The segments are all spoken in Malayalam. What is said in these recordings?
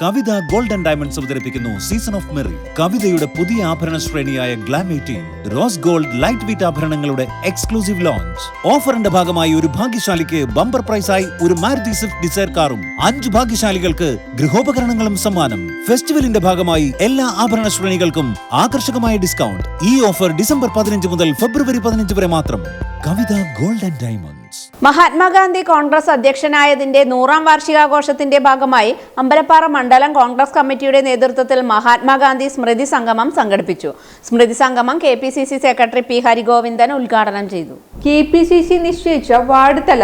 കവിത ഗോൾഡ് ആൻഡ് ഡയമണ്ട്സ് അവതരിപ്പിക്കുന്നു സീസൺ ഓഫ് മെറി. കവിതയുടെ പുതിയ ആഭരണ ശ്രേണിയായ glam 18 rose gold light weight ആഭരണങ്ങളുടെ എക്സ്ക്ലൂസീവ് ലോഞ്ച്. ഓഫറിന്റെ ഭാഗമായി ഒരു ഭാഗ്യശാലിക്ക് ബമ്പർ പ്രൈസായി ഒരു മാരുതി സ്വിഫ്റ്റ് ഡിസയർ കാറും 5 ഭാഗ്യശാലികൾക്ക് ഗൃഹോപകരണങ്ങളും സമ്മാനം. ഫെസ്റ്റിവലിന്റെ ഭാഗമായി എല്ലാ ആഭരണ ശ്രേണികൾക്കും ആകർഷകമായ ഡിസ്കൗണ്ട്. ഈ ഓഫർ ഡിസംബർ 15 മുതൽ ഫെബ്രുവരി 15 വരെ മാത്രം. Kavitha gold and diamonds. Mahatma Gandhi Congress അധ്യക്ഷനായതിന്റെ 100ാം വാർഷികാഘോഷത്തിന്റെ ഭാഗമായി അമ്പലപ്പാറ മണ്ഡലം കോൺഗ്രസ് കമ്മിറ്റിയുടെ നേതൃത്വത്തിൽ മഹാത്മാഗാന്ധി സ്മൃതി സംഗമം സംഘടിപ്പിച്ചു. സ്മൃതി സംഗമം KPCC സെക്രട്ടറി P. ഹരിഗോവിന്ദൻ ഉദ്ഘാടനം ചെയ്തു. KPCC നിശ്ചയിച്ച വാർഡ് തല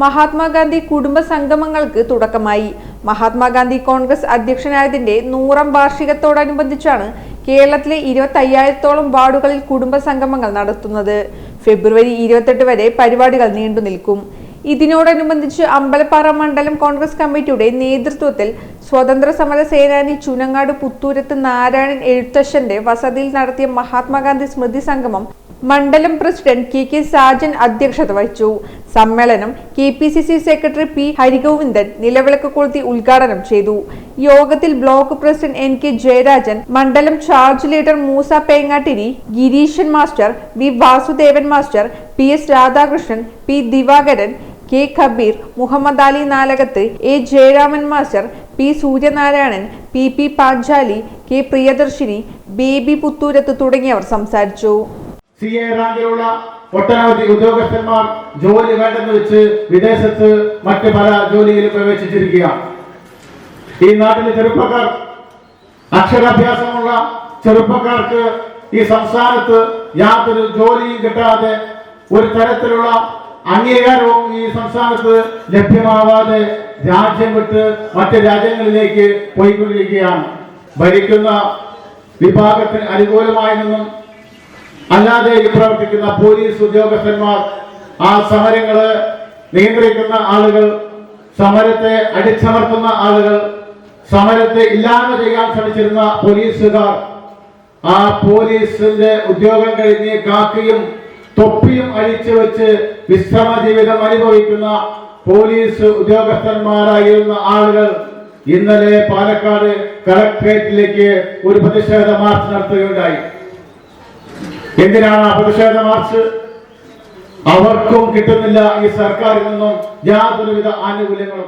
മഹാത്മാഗാന്ധി കുടുംബ സംഗമങ്ങൾക്ക് തുടക്കമായി. മഹാത്മാഗാന്ധി കോൺഗ്രസ് അധ്യക്ഷനായതിന്റെ 100ാം വാർഷികത്തോടനുബന്ധിച്ചാണ് കേരളത്തിലെ 25,000-ഓളം വാർഡുകളിൽ കുടുംബ സംഗമങ്ങൾ നടത്തുന്നത്. ഫെബ്രുവരി 28 വരെ പരിപാടികൾ നീണ്ടു നിൽക്കും. ഇതിനോടനുബന്ധിച്ച് അമ്പലപ്പാറ മണ്ഡലം കോൺഗ്രസ് കമ്മിറ്റിയുടെ നേതൃത്വത്തിൽ സ്വതന്ത്ര സമര സേനാനി ചുനങ്ങാട് പുത്തൂരത്ത് നാരായണൻ എഴുത്തച്ഛന്റെ വസതിയിൽ നടത്തിയ മഹാത്മാഗാന്ധി സ്മൃതി സംഗമം മണ്ഡലം പ്രസിഡന്റ് KK സാജൻ അധ്യക്ഷത വഹിച്ചു. സമ്മേളനം KPCC സെക്രട്ടറി P. ഹരിഗോവിന്ദൻ നിലവിളക്ക് കൊളുത്തി ഉദ്ഘാടനം ചെയ്തു. യോഗത്തിൽ ബ്ലോക്ക് പ്രസിഡന്റ് NK ജയരാജൻ, മണ്ഡലം charge leader Moosa Pengattiri, Gireeshan master, V. Vasudevan master, PS Radhakrishnan, P. Divakaran, K. Kabeer, Muhammad Ali Nalakath, A. Jayaraman master, P. Suryanarayanan, PP Panchali, K. Priyadarshini, Baby Puthurath തുടങ്ങിയവർ സംസാരിച്ചു. CA റാങ്കിലുള്ള ഒട്ടനവധി ഉദ്യോഗസ്ഥന്മാർ ജോലി വേണ്ടെന്ന് വെച്ച് വിദേശത്ത് മറ്റ് പല ജോലിയിലും പ്രവേശിച്ചിരിക്കുകയാണ്. ഈ നാട്ടിലെ ചെറുപ്പക്കാർ, അക്ഷരാഭ്യാസമുള്ള ചെറുപ്പക്കാർക്ക് ഈ സംസ്ഥാനത്ത് യാതൊരു ജോലിയും കിട്ടാതെ ഒരു തരത്തിലുള്ള അംഗീകാരവും ഈ സംസ്ഥാനത്ത് ലഭ്യമാവാതെ രാജ്യം വിട്ട് മറ്റ് രാജ്യങ്ങളിലേക്ക് പോയിക്കൊണ്ടിരിക്കുകയാണ്. ഭരിക്കുന്ന വിഭാഗത്തിന് അനുകൂലമായി നിന്നും അല്ലാതെ ഈ പ്രവർത്തിക്കുന്ന പോലീസ് ഉദ്യോഗസ്ഥന്മാർ, ആ സമരങ്ങളെ നിയന്ത്രിക്കുന്ന ആളുകൾ, സമരത്തെ അടിച്ചമർത്തുന്ന ആളുകൾ, സമരത്തെ ഇല്ലാതെ ചെയ്യാൻ ശ്രമിച്ചിരുന്ന പോലീസുകാർ, ആ പോലീസിന്റെ ഉദ്യോഗം കഴിഞ്ഞ് കാക്കിയും തൊപ്പിയും അഴിച്ചു വെച്ച് വിശ്രമ ജീവിതം അനുഭവിക്കുന്ന പോലീസ് ഉദ്യോഗസ്ഥന്മാരായിരുന്ന ആളുകൾ ഇന്നലെ പാലക്കാട് കളക്ട്രേറ്റിലേക്ക് ഒരു പ്രതിഷേധ മാർച്ച് നടത്തുകയുണ്ടായി. എന്തിനാണ് ആ പ്രതിഷേധ മാർച്ച്? അവർക്കും കിട്ടുന്നില്ല ഈ സർക്കാരിൽ നിന്നും യാതൊരുവിധ ആനുകൂല്യങ്ങളും.